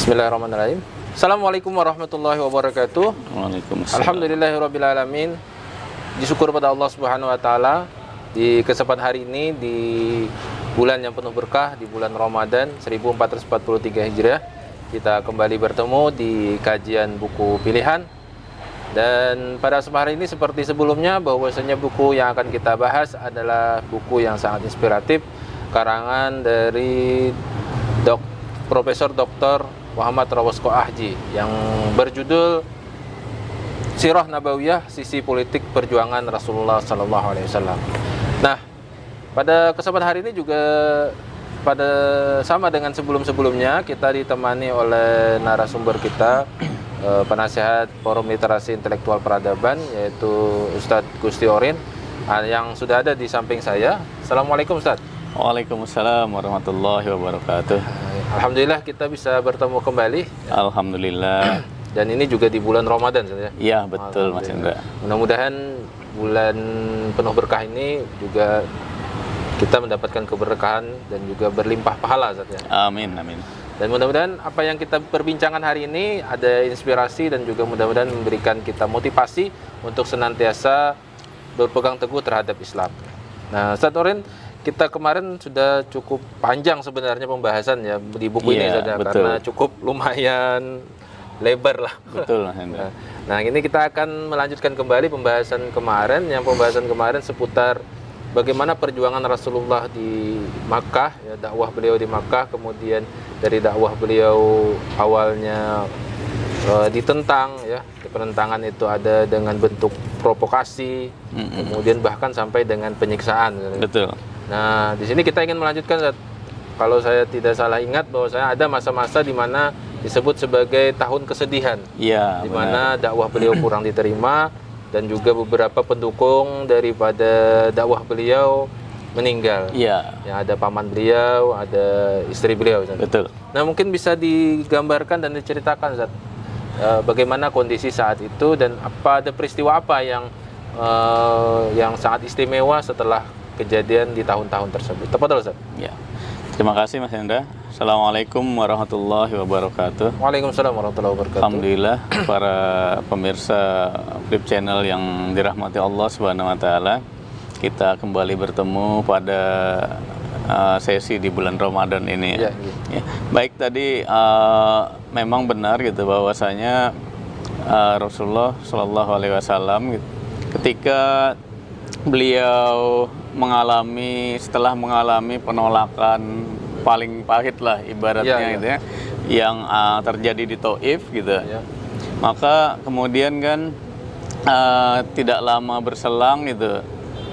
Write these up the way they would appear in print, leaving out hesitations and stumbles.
Bismillahirrahmanirrahim. Assalamualaikum warahmatullahi wabarakatuh. Waalaikumsalam. Alhamdulillahirabbil alamin. Disyukur pada Allah Subhanahu wa taala di kesempatan hari ini di bulan yang penuh berkah, di bulan Ramadan 1443 Hijriah. Kita kembali bertemu di kajian buku pilihan. Dan pada kesempatan hari ini seperti sebelumnya, bahwasanya buku yang akan kita bahas adalah buku yang sangat inspiratif, karangan dari Profesor Dr. Muhammad Rawasko Ahji yang berjudul Sirah Nabawiyah, Sisi Politik Perjuangan Rasulullah Sallallahu Alaihi Wasallam. Nah, pada kesempatan hari ini juga sama dengan sebelum-sebelumnya, kita ditemani oleh narasumber kita, penasehat Forum Literasi Intelektual Peradaban, yaitu Ustadz Gusti Orin, yang sudah ada di samping saya. Assalamualaikum Ustadz. Waalaikumsalam warahmatullahi wabarakatuh. Alhamdulillah kita bisa bertemu kembali. Alhamdulillah. Dan ini juga di bulan Ramadan, ya? Iya, betul Mas Indra. Mudah-mudahan bulan penuh berkah ini juga kita mendapatkan keberkahan dan juga berlimpah pahala, ya? Amin, amin. Dan mudah-mudahan apa yang kita perbincangkan hari ini ada inspirasi dan juga mudah-mudahan memberikan kita motivasi untuk senantiasa berpegang teguh terhadap Islam. Nah, Ustadz Orin, kita kemarin sudah cukup panjang sebenarnya pembahasan ya di buku ini saja, karena cukup lumayan lebar lah. Betul, Mas Hendra. Nah, ini kita akan melanjutkan kembali pembahasan kemarin. Yang pembahasan kemarin seputar bagaimana perjuangan Rasulullah di Makkah, ya, dakwah beliau di Makkah, kemudian dari dakwah beliau awalnya ditentang, ya, penentangan itu ada dengan bentuk provokasi, kemudian bahkan sampai dengan penyiksaan. Betul. Nah, di sini kita ingin melanjutkan, kalau saya tidak salah ingat, bahwa saya ada masa-masa di mana disebut sebagai tahun kesedihan, iya, di mana dakwah beliau kurang diterima dan juga beberapa pendukung daripada dakwah beliau meninggal. Iya. Yang ada paman beliau, ada istri beliau. Betul. Nah, mungkin bisa digambarkan dan diceritakan, Zat, bagaimana kondisi saat itu dan ada peristiwa apa yang sangat istimewa setelah kejadian di tahun-tahun tersebut. Tepat, Ustaz? Ya. Terima kasih Mas Hendra. Assalamualaikum warahmatullahi wabarakatuh. Waalaikumsalam warahmatullahi wabarakatuh. Alhamdulillah para pemirsa Flip Channel yang dirahmati Allah Subhanahu wa taala. Kita kembali bertemu pada sesi di bulan Ramadan ini. Ya. Ya. Baik, tadi memang benar gitu bahwasanya Rasulullah Shallallahu Alaihi Wasallam ketika beliau setelah mengalami penolakan paling pahit lah ibaratnya gitu ya, yang terjadi di Taif gitu. Maka kemudian kan tidak lama berselang gitu,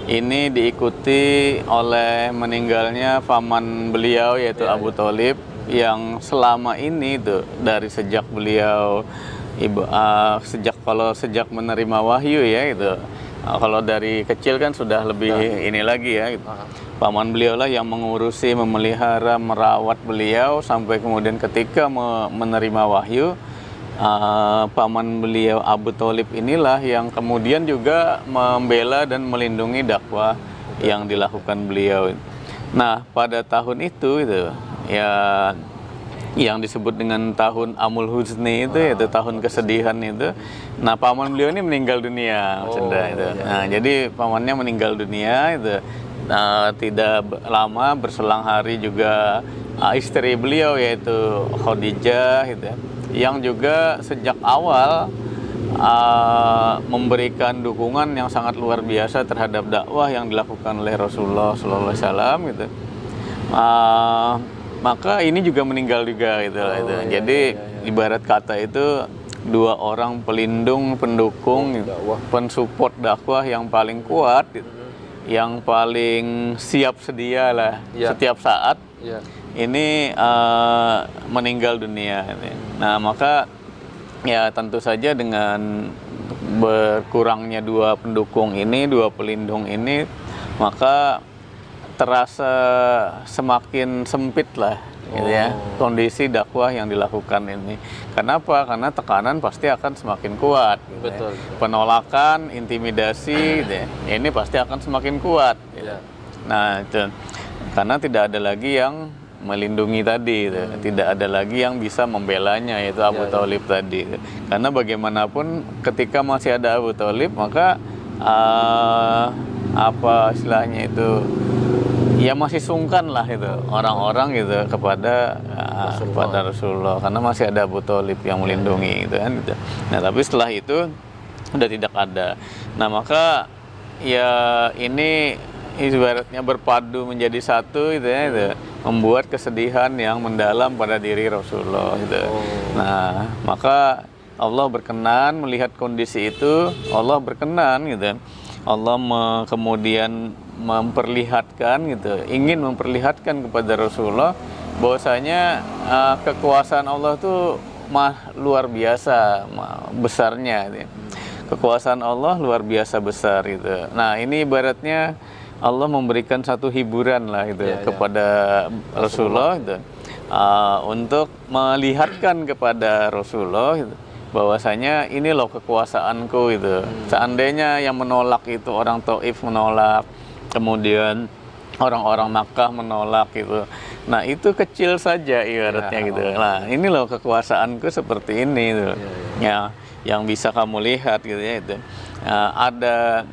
ini diikuti oleh meninggalnya paman beliau yaitu Abu Thalib, yang selama ini tuh dari sejak beliau sejak menerima wahyu ya gitu. Kalau dari kecil kan sudah lebih ini lagi ya gitu. Paman beliau lah yang mengurusi, memelihara, merawat beliau sampai kemudian ketika menerima wahyu, paman beliau Abu Thalib inilah yang kemudian juga membela dan melindungi dakwah yang dilakukan beliau. Nah, pada tahun itu ya yang disebut dengan tahun Amul Huzni itu, yaitu tahun kesedihan itu. Nah, paman beliau ini meninggal dunia, Mas Hendra itu. Nah, jadi pamannya meninggal dunia itu. Tidak lama berselang hari juga istri beliau yaitu Khadijah gitu, yang juga sejak awal memberikan dukungan yang sangat luar biasa terhadap dakwah yang dilakukan oleh Rasulullah Sallallahu Alaihi Wasallam gitu. Maka ini juga meninggal juga gitu. Jadi ibarat kata itu dua orang pelindung, pendukung, pensupport dakwah yang paling kuat, yang paling siap sedia lah setiap saat. Ini meninggal dunia. Nah, maka ya tentu saja dengan berkurangnya dua pendukung ini, dua pelindung ini, maka terasa semakin sempit lah gitu ya, kondisi dakwah yang dilakukan ini. Kenapa? Karena tekanan pasti akan semakin kuat gitu. Betul. Penolakan, intimidasi gitu ya, ini pasti akan semakin kuat gitu. Nah, itu karena tidak ada lagi yang melindungi tadi gitu. Tidak ada lagi yang bisa membelanya, yaitu Abu Thalib tadi gitu. Karena bagaimanapun ketika masih ada Abu Thalib, maka apa istilahnya itu, ya masih sungkan lah itu orang-orang gitu kepada Rasulullah, karena masih ada Abu Thalib yang melindungi gitu kan gitu. Nah tapi setelah itu udah tidak ada. Nah maka ya ini ibaratnya berpadu menjadi satu gitu ya, gitu. Membuat kesedihan yang mendalam pada diri Rasulullah gitu. Nah maka Allah berkenan melihat kondisi itu, Allah berkenan gitu. Allah kemudian memperlihatkan gitu, ingin memperlihatkan kepada Rasulullah bahwasanya kekuasaan Allah itu luar biasa besarnya gitu. Kekuasaan Allah luar biasa besar gitu. Nah ini ibaratnya Allah memberikan satu hiburan lah gitu kepada Rasulullah gitu, untuk melihatkan kepada Rasulullah gitu, bahwasanya ini loh kekuasaanku itu. Seandainya yang menolak itu orang Taif menolak, kemudian orang-orang Makkah menolak gitu. Nah itu kecil saja ibaratnya gitu. Nah ini loh kekuasaanku seperti ini gitu. Ya, yang bisa kamu lihat gitu ya itu. Ada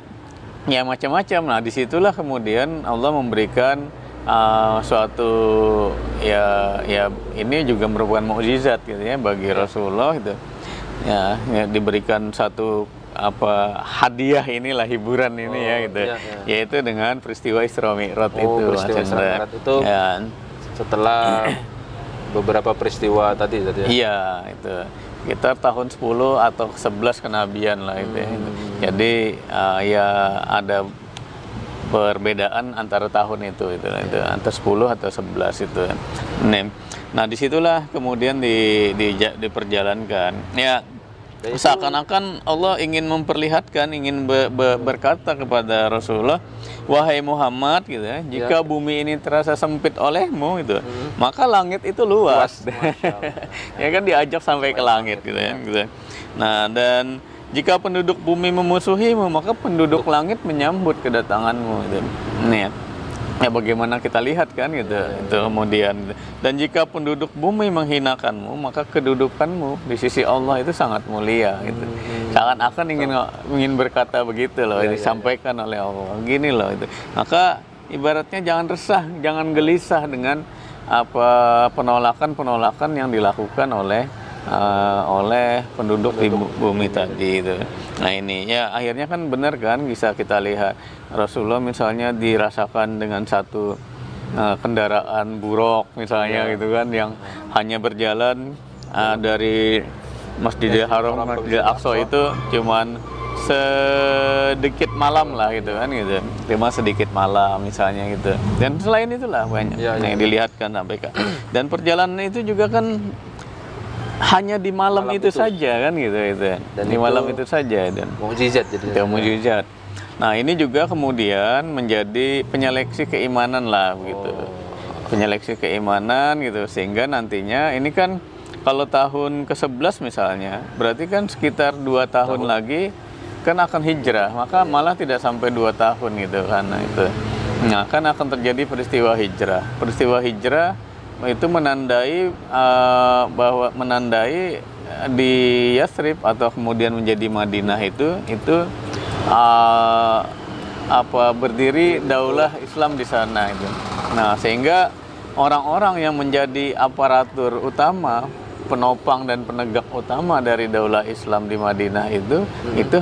ya macam-macam. Nah disitulah kemudian Allah memberikan suatu ya ini juga merupakan mukjizat gitu ya bagi Rasulullah gitu. Ya, diberikan satu hadiah inilah, hiburan ini ya gitu, yaitu dengan peristiwa Isra Mi'raj itu. Peristiwa Isra Mi'raj itu ya. Setelah beberapa peristiwa tadi ya. Iya itu sekitar tahun 10 atau 11 kenabian lah itu ya. Jadi ya ada perbedaan antara tahun itu antara 10 atau 11 itu. Nah disitulah kemudian diperjalankan ya, seakan-akan Allah ingin memperlihatkan, ingin berkata kepada Rasulullah, wahai Muhammad gitu ya, jika bumi ini terasa sempit olehmu gitu, maka langit itu luas. Ya kan diajak sampai ke langit gitu ya gitu. Nah dan jika penduduk bumi memusuhimu, maka penduduk langit menyambut kedatanganmu gitu. Nih ya bagaimana kita lihat kan gitu. Itu kemudian, dan jika penduduk bumi menghinakanmu, maka kedudukanmu di sisi Allah itu sangat mulia gitu. Seakan-akan ingin berkata begitu loh, disampaikan oleh Allah. Gini loh itu. Maka ibaratnya jangan resah, jangan gelisah dengan penolakan yang dilakukan oleh penduduk di bumi tadi itu. Nah ini ya akhirnya kan benar kan, bisa kita lihat Rasulullah misalnya dirasakan dengan satu kendaraan buruk misalnya gitu kan, yang hanya berjalan dari Masjidil Haram Masjidil Aqsa itu cuman sedikit malam lah gitu kan gitu, cuma sedikit malam misalnya gitu. Dan selain itulah banyak yang dilihatkan sampai kan. Dan perjalanan itu juga kan hanya di malam itu saja kan gitu itu. Dan di malam itu saja dan mukjizat jadi. Ya mukjizat. Nah, ini juga kemudian menjadi penyeleksi keimanan lah begitu. Penyeleksi keimanan gitu, sehingga nantinya ini kan kalau tahun ke-11 misalnya, berarti kan sekitar 2 tahun lagi kan akan hijrah, maka malah tidak sampai 2 tahun gitu karena itu. Nah, kan akan terjadi peristiwa hijrah. Peristiwa hijrah itu menandai di Yathrib atau kemudian menjadi Madinah itu berdiri daulah Islam di sana itu. Nah, sehingga orang-orang yang menjadi aparatur utama, penopang dan penegak utama dari daulah Islam di Madinah itu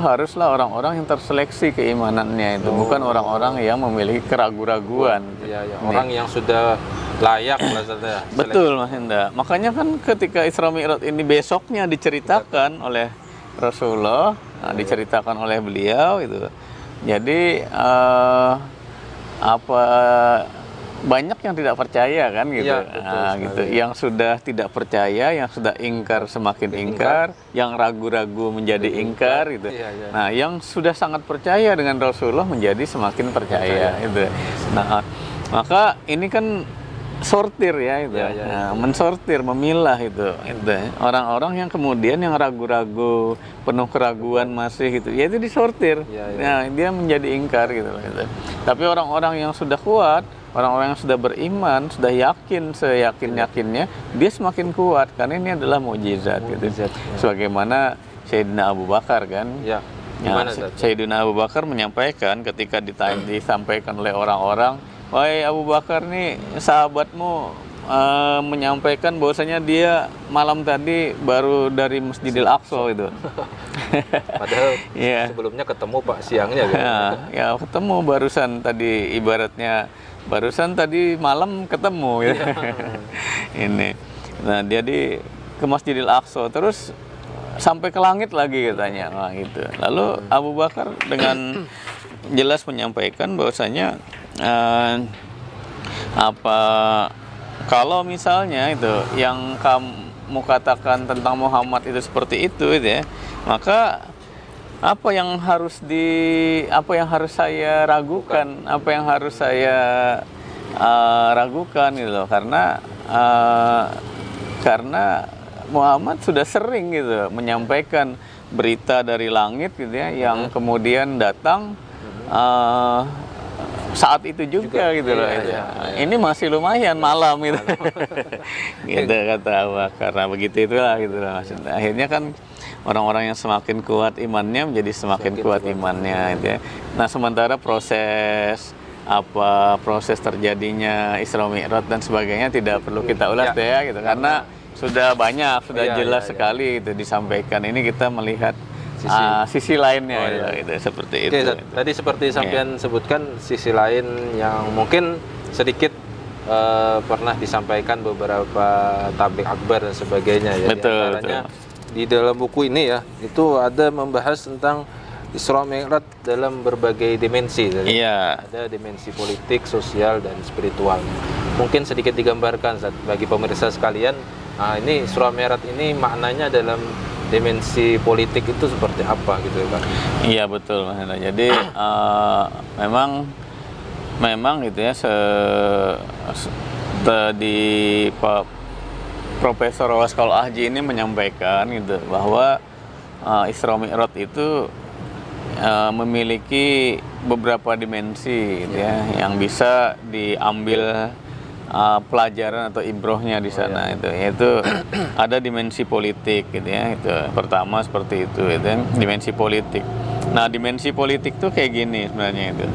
haruslah orang-orang yang terseleksi keimanannya itu, bukan orang-orang yang memiliki keraguan-raguan. Orang yang sudah layak lah saja. Betul Mas Indra. Makanya kan ketika Isra Mi'raj ini besoknya diceritakan oleh Rasulullah, diceritakan oleh beliau itu. Jadi banyak yang tidak percaya kan gitu. Gitu. Yang sudah tidak percaya, yang sudah ingkar semakin ingkar, yang ragu-ragu menjadi ingkar gitu. Nah, yang sudah sangat percaya dengan Rasulullah menjadi semakin percaya gitu. Nah, maka ini kan sortir ya itu, Ya, ya, ya. Nah, mensortir, memilah itu. Orang-orang yang kemudian yang ragu-ragu, penuh keraguan masih gitu, ya itu disortir. Ya, ya. Nah, dia menjadi ingkar gitu, gitu. Tapi orang-orang yang sudah kuat, orang-orang yang sudah beriman, sudah yakin seyakin-yakinnya, dia semakin kuat karena ini adalah mukjizat gitu. Mukjizat, ya. Sebagaimana Sayyidina Abu Bakar kan. Ya. Nah, Gimana Ustaz? Sayyidina Abu Bakar menyampaikan ketika disampaikan oleh orang-orang, wahai Abu Bakar nih sahabatmu menyampaikan bahwasanya dia malam tadi baru dari Masjidil Aqsa itu. Padahal Iya. sebelumnya ketemu Pak siangnya gitu. Ya ketemu barusan tadi, ibaratnya barusan tadi malam ketemu ya. Ini. Nah, dia ke Masjidil Aqsa terus sampai ke langit lagi katanya. Wah, gitu. Lalu Abu Bakar dengan jelas menyampaikan bahwasanya kalau misalnya itu yang kamu katakan tentang Muhammad itu seperti itu ya, maka apa yang harus saya ragukan, apa yang harus saya ragukan gitu loh, karena Muhammad sudah sering gitu menyampaikan berita dari langit gitu ya, yang kemudian datang saat itu juga gitu loh. Iya. Ini masih lumayan malam gitu. Gitu kata Abu Bakar. Karena begitu itulah gitu loh maksudnya. Akhirnya kan orang-orang yang semakin kuat imannya menjadi semakin kuat imannya gitu ya. Nah, sementara proses terjadinya Isra Mi'raj dan sebagainya tidak perlu kita ulas deh ya gitu, karena sudah banyak, jelas sekali itu disampaikan. Ini kita melihat sisi lainnya gitu, seperti itu. Tadi seperti sampean sebutkan sisi lain yang mungkin sedikit pernah disampaikan beberapa tabligh akbar dan sebagainya ya. Betul. Di dalam buku ini ya, itu ada membahas tentang Isra Mi'raj dalam berbagai dimensi. Iya. Ada dimensi politik, sosial, dan spiritual. Mungkin sedikit digambarkan bagi pemirsa sekalian. Nah, ini Isra Mi'raj ini maknanya dalam dimensi politik itu seperti apa gitu ya Pak? Iya betul Mas Hendra. Jadi memang gitu ya, tadi Pak Profesor Waskol Ahji ini menyampaikan gitu bahwa Isra Mi'raj itu memiliki beberapa dimensi gitu ya, yang bisa diambil pelajaran atau ibrohnya di sana. Itu yaitu ada dimensi politik gitu ya, itu pertama seperti itu ya, dimensi politik. Nah, dimensi politik tuh kayak gini sebenarnya itu.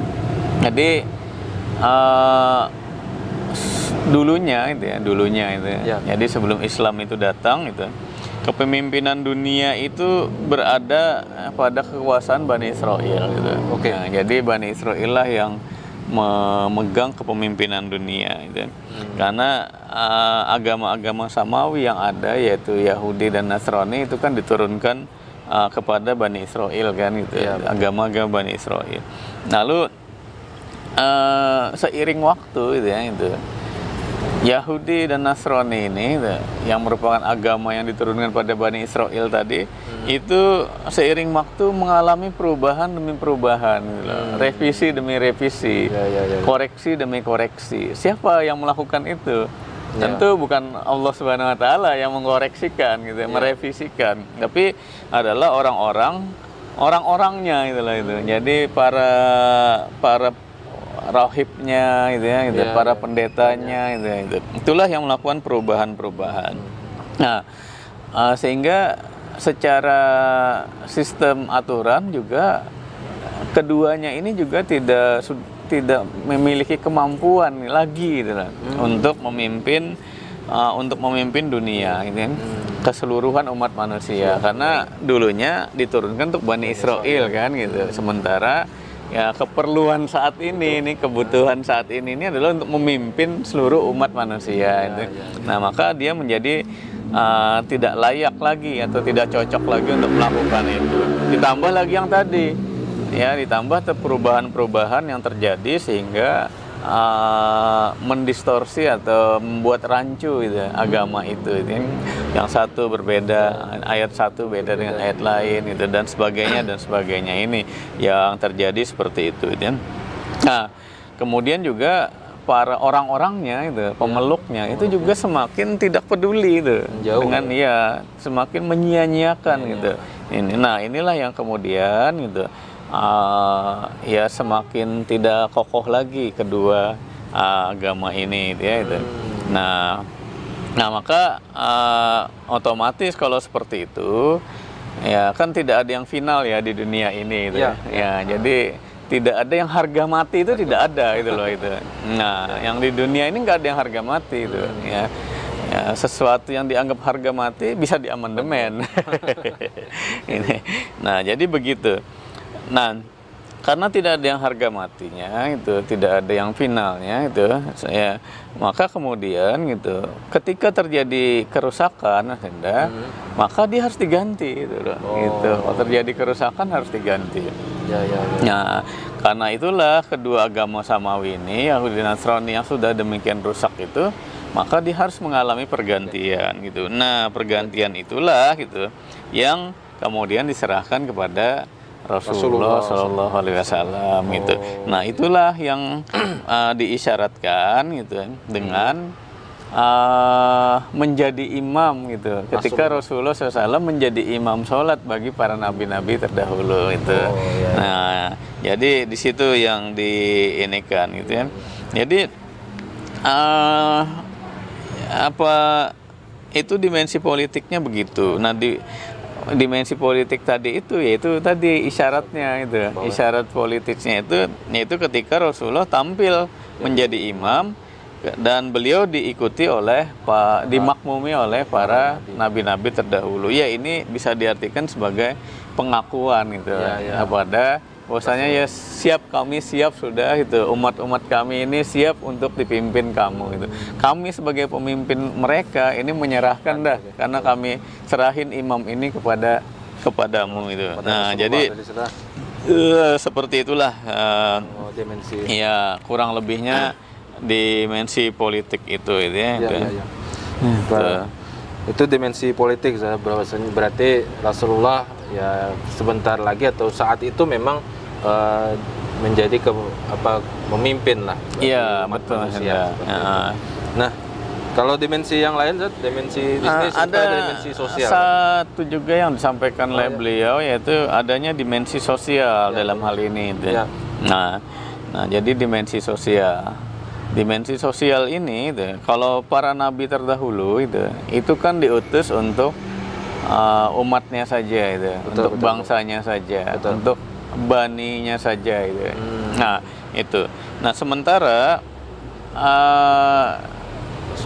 Jadi dulunya itu ya. Jadi sebelum Islam itu datang itu, kepemimpinan dunia itu berada pada kekuasaan Bani Israel gitu. Nah, jadi Bani Israel lah yang memegang kepemimpinan dunia gitu. Karena agama-agama samawi yang ada yaitu Yahudi dan Nasrani itu kan diturunkan kepada Bani Israel kan gitu. Agama-agama Bani Israel. Lalu seiring waktu gitu ya, itu Yahudi dan Nasrani ini yang merupakan agama yang diturunkan pada Bani Israel tadi, itu seiring waktu mengalami perubahan demi perubahan gitu, revisi demi revisi, koreksi demi koreksi. Siapa yang melakukan itu? Tentu bukan Allah Subhanahu wa taala yang mengkoreksikan gitu, merevisikan, tapi adalah orang-orangnya gitu lah itu. Jadi para rahibnya gitu ya, gitu, para pendetanya gitu. Itulah yang melakukan perubahan-perubahan. Nah, sehingga secara sistem aturan juga keduanya ini juga tidak memiliki kemampuan lagi gitu lah, untuk memimpin dunia gitu kan, keseluruhan umat manusia. Karena dulunya diturunkan untuk Bani Israel kan gitu. Sementara ya keperluan saat ini, kebutuhan saat ini adalah untuk memimpin seluruh umat manusia itu. Nah, maka dia menjadi tidak layak lagi atau tidak cocok lagi untuk melakukan itu. Ditambah lagi yang tadi ya, ditambah perubahan-perubahan yang terjadi sehingga mendistorsi atau membuat rancu gitu, agama itu. Yang satu berbeda, ayat satu beda dengan ayat lain gitu, dan sebagainya ini yang terjadi seperti itu gitu. Nah, kemudian juga para orang-orangnya itu, pemeluknya itu juga semakin tidak peduli itu, Menjauh. dengan semakin menyia-nyiakan gitu. Nah inilah yang kemudian gitu ya semakin tidak kokoh lagi kedua agama ini gitu ya itu. Nah maka otomatis kalau seperti itu ya kan tidak ada yang final ya di dunia ini gitu. Ya, jadi tidak ada yang harga mati itu tidak ada itu loh itu. Nah, yang di dunia ini nggak ada yang harga mati itu ya. Ya, sesuatu yang dianggap harga mati bisa diamandemen. Ini. Nah, jadi begitu. Nah, karena tidak ada yang harga matinya itu, tidak ada yang finalnya itu, maka kemudian gitu, ketika terjadi kerusakan, maka dia harus diganti gitu loh. Gitu. Kalau terjadi kerusakan harus diganti. Nah, karena itulah kedua agama samawi ini, Yahudi dan Nasrani yang sudah demikian rusak itu, maka dia harus mengalami pergantian gitu. Nah, pergantian itulah gitu yang kemudian diserahkan kepada Rasulullah Shallallahu Alaihi Wasallam gitu. Nah, itulah yang diisyaratkan gitu dengan menjadi imam gitu. Ketika Rasulullah SAW menjadi imam sholat bagi para nabi-nabi terdahulu itu. Nah, jadi di situ yang diinikan gitu ya. Jadi apa itu dimensi politiknya begitu. Nah, dimensi politik tadi itu yaitu tadi isyaratnya itu, isyarat politiknya itu yaitu ketika Rasulullah tampil menjadi imam dan beliau diikuti oleh dimakmumi oleh para nabi-nabi terdahulu. Ya, ini bisa diartikan sebagai pengakuan gitu kepada bahwasanya ya kami siap sudah gitu, umat-umat kami ini siap untuk dipimpin kamu gitu. Kami sebagai pemimpin mereka ini menyerahkan dah, karena kami serahin imam ini kepadamu itu. Nah, jadi seperti itulah dimensi. Ya, kurang lebihnya dimensi politik itu ya. Itu dimensi politik, berarti Rasulullah ya sebentar lagi atau saat itu memang menjadi memimpin lah. Iya, betul. Nah, kalau dimensi yang lain, dimensi bisnis ada dimensi sosial. Satu juga yang disampaikan oleh beliau yaitu adanya dimensi sosial dalam hal ini. Nah, jadi dimensi sosial. Dimensi sosial ini kalau para nabi terdahulu itu kan diutus untuk umatnya saja untuk bangsanya saja, untuk baninya saja Nah, itu. Nah, sementara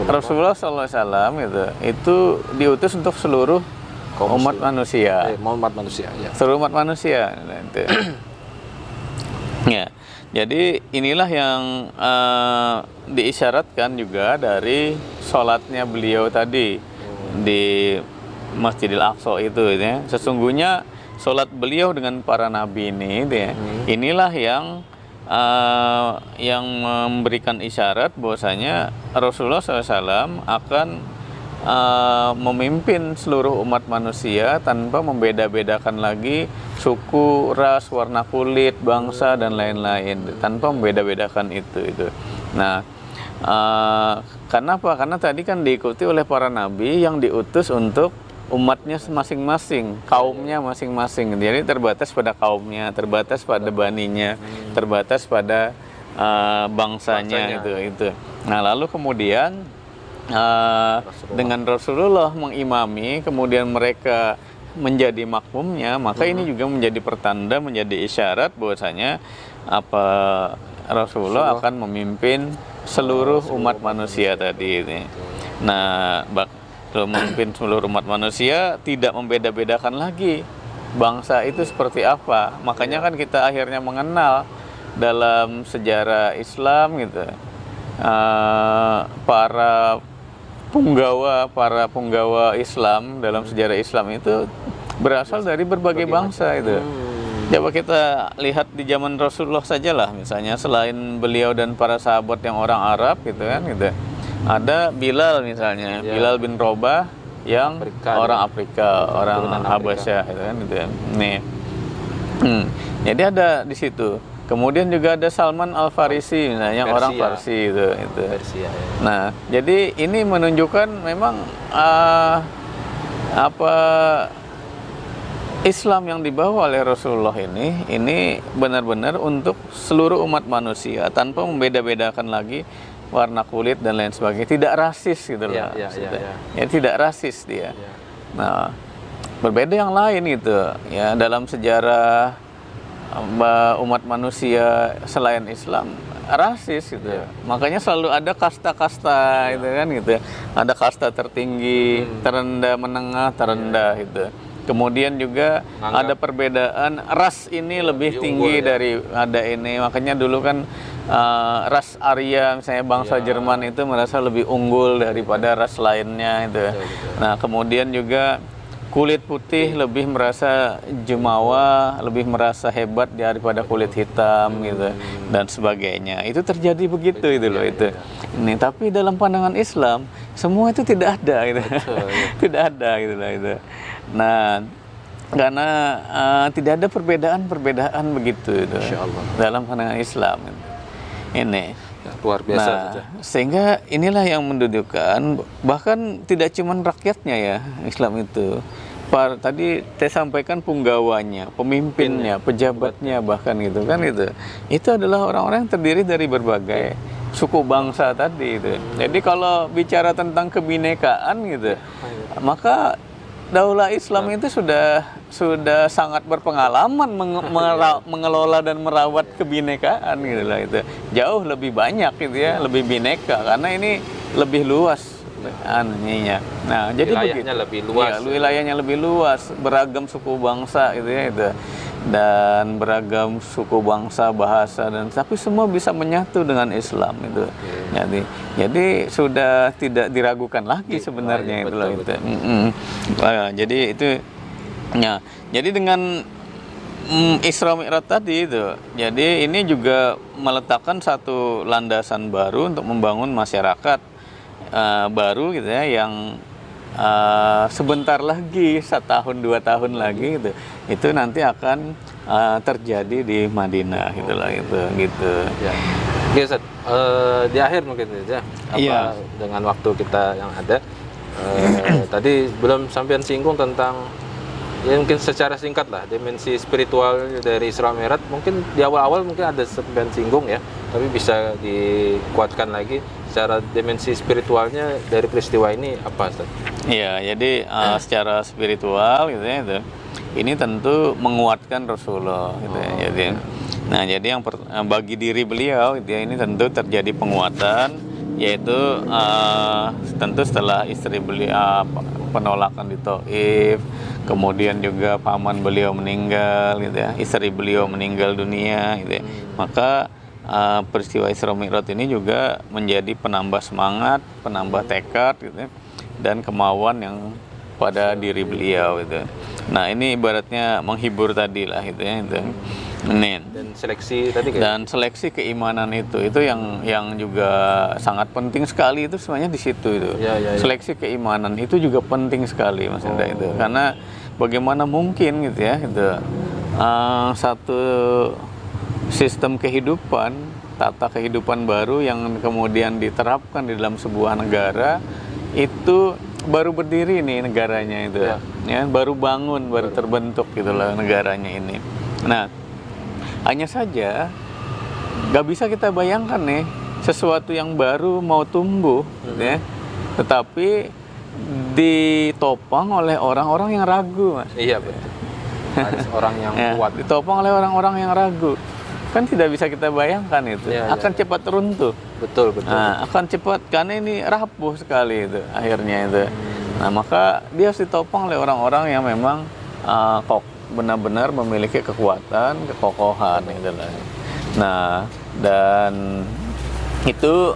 Rasulullah SAW itu diutus untuk seluruh umat manusia. Seluruh umat manusia. Ya. Jadi inilah yang diisyaratkan juga dari sholatnya beliau tadi di Masjidil Aqsa itu ya. Sesungguhnya sholat beliau dengan para nabi ini inilah yang memberikan isyarat bahwasanya Rasulullah SAW akan memimpin seluruh umat manusia tanpa membeda-bedakan lagi suku, ras, warna kulit, bangsa dan lain-lain, tanpa membeda-bedakan itu. Nah, kenapa? Karena tadi kan diikuti oleh para nabi yang diutus untuk umatnya masing-masing, kaumnya masing-masing. Jadi terbatas pada kaumnya, terbatas pada baninya, terbatas pada bangsanya itu. Nah, lalu kemudian dengan Rasulullah mengimami, kemudian mereka menjadi makmumnya, maka ini juga menjadi pertanda, menjadi isyarat bahwasanya Rasulullah akan memimpin seluruh umat manusia tadi ini. Nah, memimpin seluruh umat manusia, tidak membeda-bedakan lagi bangsa itu seperti apa. Makanya kan kita akhirnya mengenal dalam sejarah Islam para punggawa Islam dalam sejarah Islam itu berasal dari berbagai bangsa itu. Coba kita lihat di zaman Rasulullah sajalah, misalnya selain beliau dan para sahabat yang orang Arab ada Bilal misalnya, Bilal bin Robah yang orang Afrika, orang Habasyah Nih. Jadi ada di situ Kemudian juga ada Salman Al-Farisi, nah yang orang Farsi itu. Persia, ya. Nah, jadi ini menunjukkan memang Islam yang dibawa oleh Rasulullah ini benar-benar untuk seluruh umat manusia tanpa membeda-bedakan lagi warna kulit dan lain sebagainya. Tidak rasis gitu loh. Ya, tidak rasis dia. Nah, berbeda yang lain gitu. Ya, dalam sejarah umat manusia selain Islam rasis gitu. Makanya selalu ada kasta-kasta gitu kan gitu. Ada kasta tertinggi, terendah, menengah, terendah gitu. Kemudian juga ada perbedaan ras ini lebih tinggi dari ada ini. Makanya dulu kan ras Arya misalnya bangsa Jerman itu merasa lebih unggul daripada ras lainnya itu. Nah, kemudian juga kulit putih lebih merasa jumawa, lebih merasa hebat daripada kulit hitam gitu dan sebagainya. Itu terjadi begitu itu loh itu. Ini tapi dalam pandangan Islam semua itu tidak ada gitu. Tidak ada gitu lah itu. Nah, karena tidak ada perbedaan-perbedaan begitu itu dalam pandangan Islam ini. Luar biasa. Sehingga inilah yang mendudukan bahkan tidak cuma rakyatnya ya Islam itu. Tadi saya sampaikan punggawanya, pemimpinnya, pejabatnya bahkan gitu kan itu. Itu adalah orang-orang yang terdiri dari berbagai suku bangsa tadi itu. Jadi kalau bicara tentang kebinekaan gitu, maka Daulah Islam itu sudah sangat berpengalaman mengelola dan merawat kebinekaan gitu lah itu. Jauh lebih banyak gitu ya, lebih bineka karena ini lebih luas anunya. Nah, jadi wilayahnya lebih luas. Ya, wilayahnya lebih luas, beragam suku bangsa gitu ya itu. Dan beragam suku bangsa, bahasa dan tapi semua bisa menyatu dengan Islam itu. Jadi sudah tidak diragukan lagi sebenarnya itu loh itu. Jadi itu ya. Jadi dengan Isra Mi'raj tadi itu. Jadi ini juga meletakkan satu landasan baru untuk membangun masyarakat baru gitu ya yang sebentar lagi 1 tahun 2 tahun lagi itu nanti akan terjadi di Madinah gitulah itu gitu. Oke, Ustaz. Di akhir mungkin saja dengan waktu kita yang ada tadi belum sampean singgung tentang ya mungkin secara singkat lah dimensi spiritual dari Isra Mi'raj. Mungkin di awal-awal mungkin ada sampean singgung ya, tapi bisa dikuatkan lagi secara dimensi spiritualnya dari peristiwa ini apa, Ustaz? Iya, jadi secara spiritual gitu ya itu. Ini tentu menguatkan Rasulullah gitu ya. Jadi yang bagi diri beliau gitu ya, ini tentu terjadi penguatan yaitu tentu setelah istri beliau penolakan di Taif, kemudian juga paman beliau meninggal gitu ya, istri beliau meninggal dunia gitu ya. Maka peristiwa Isra Mi'raj ini juga menjadi penambah semangat, penambah tekad gitu ya, dan kemauan yang pada diri beliau gitu. Nah, ini ibaratnya menghibur tadi lah gitu ya itu. Dan seleksi tadi kan? Dan seleksi keimanan itu yang juga sangat penting sekali itu sebenarnya di situ itu. Seleksi keimanan itu juga penting sekali Mas Indra itu. Karena bagaimana mungkin gitu ya itu satu sistem kehidupan, tata kehidupan baru yang kemudian diterapkan di dalam sebuah negara itu baru berdiri nih negaranya itu ya baru bangun, baru terbentuk gitulah negaranya ini. Nah, hanya saja nggak bisa kita bayangkan nih sesuatu yang baru mau tumbuh ya, tetapi ditopang oleh orang-orang yang ragu, Mas. Iya, betul. Harus orang yang kuat. Ditopang oleh orang-orang yang ragu. Kan tidak bisa kita bayangkan itu. Akan cepat runtuh. Betul. Nah, akan cepat karena ini rapuh sekali itu akhirnya itu. Nah, maka dia harus ditopang oleh orang-orang yang memang benar-benar memiliki kekuatan, kekokohan gitu lah. Nah, dan itu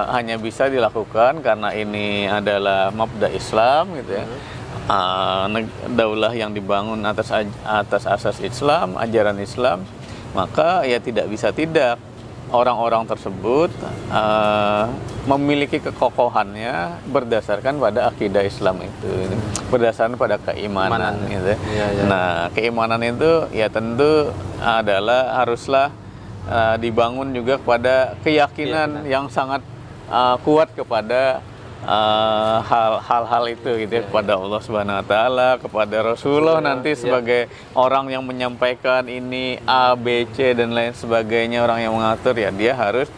hanya bisa dilakukan karena ini adalah mabda Islam gitu ya. Daulah yang dibangun atas asas Islam, ajaran Islam, maka ya tidak bisa tidak orang-orang tersebut memiliki kekokohannya berdasarkan pada akidah Islam itu, berdasarkan pada keimanan gitu. Iya, iya. Nah, keimanan itu ya tentu adalah haruslah dibangun juga kepada keyakinan yang sangat kuat kepada hal-hal itu gitu ya, kepada Allah Subhanahu wa taala, kepada Rasulullah nanti sebagai orang yang menyampaikan ini A, B, C dan lain sebagainya, orang yang mengatur ya dia harus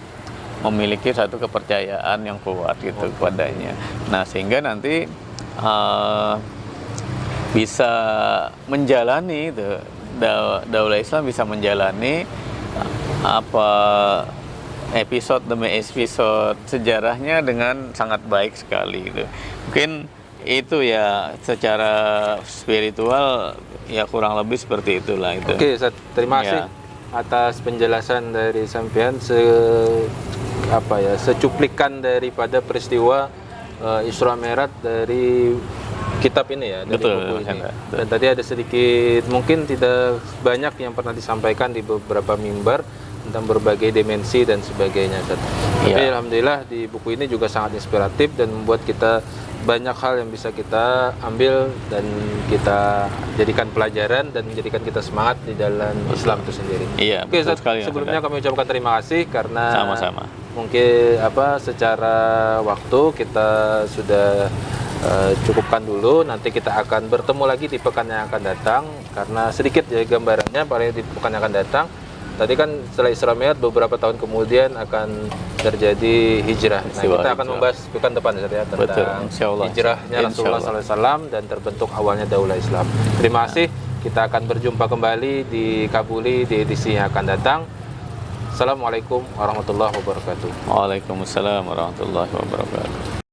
memiliki satu kepercayaan yang kuat gitu kepadanya. Nah, sehingga nanti bisa menjalani itu daulah Islam, bisa menjalani apa episode demi episode sejarahnya dengan sangat baik sekali gitu. Mungkin itu ya secara spiritual ya kurang lebih seperti itulah itu. Oke, Ustaz, terima kasih Ya. atas penjelasan dari sampean secuplikan daripada peristiwa Isra Mi'raj dari kitab ini ya, dari Betul, buku Mas ini. Hendra. Dan tadi ada sedikit, mungkin tidak banyak yang pernah disampaikan di beberapa mimbar tentang berbagai dimensi dan sebagainya. Tapi Iya. alhamdulillah di buku ini juga sangat inspiratif dan membuat kita banyak hal yang bisa kita ambil dan kita jadikan pelajaran dan menjadikan kita semangat di dalam Islam itu sendiri. Iya, Oke, betul Ustaz, sekali, Mas sebelumnya Hendra. kami ucapkan terima kasih karena Sama-sama. mungkin secara waktu kita sudah cukupkan dulu. Nanti kita akan bertemu lagi di pekan yang akan datang, karena sedikit ya gambarannya paling di pekan yang akan datang. Tadi kan setelah Isra Mi'raj beberapa tahun kemudian akan terjadi hijrah. Nah, Peristiwa kita akan hijrah. membahas pekan depan ya tentang Betul, insya Allah. hijrahnya Insya Rasulullah Allah. SAW dan terbentuk awalnya daulah Islam. Terima kasih. Kita akan berjumpa kembali di Kabuli di edisi yang akan datang. Assalamualaikum warahmatullahi wabarakatuh. Waalaikumsalam warahmatullahi wabarakatuh.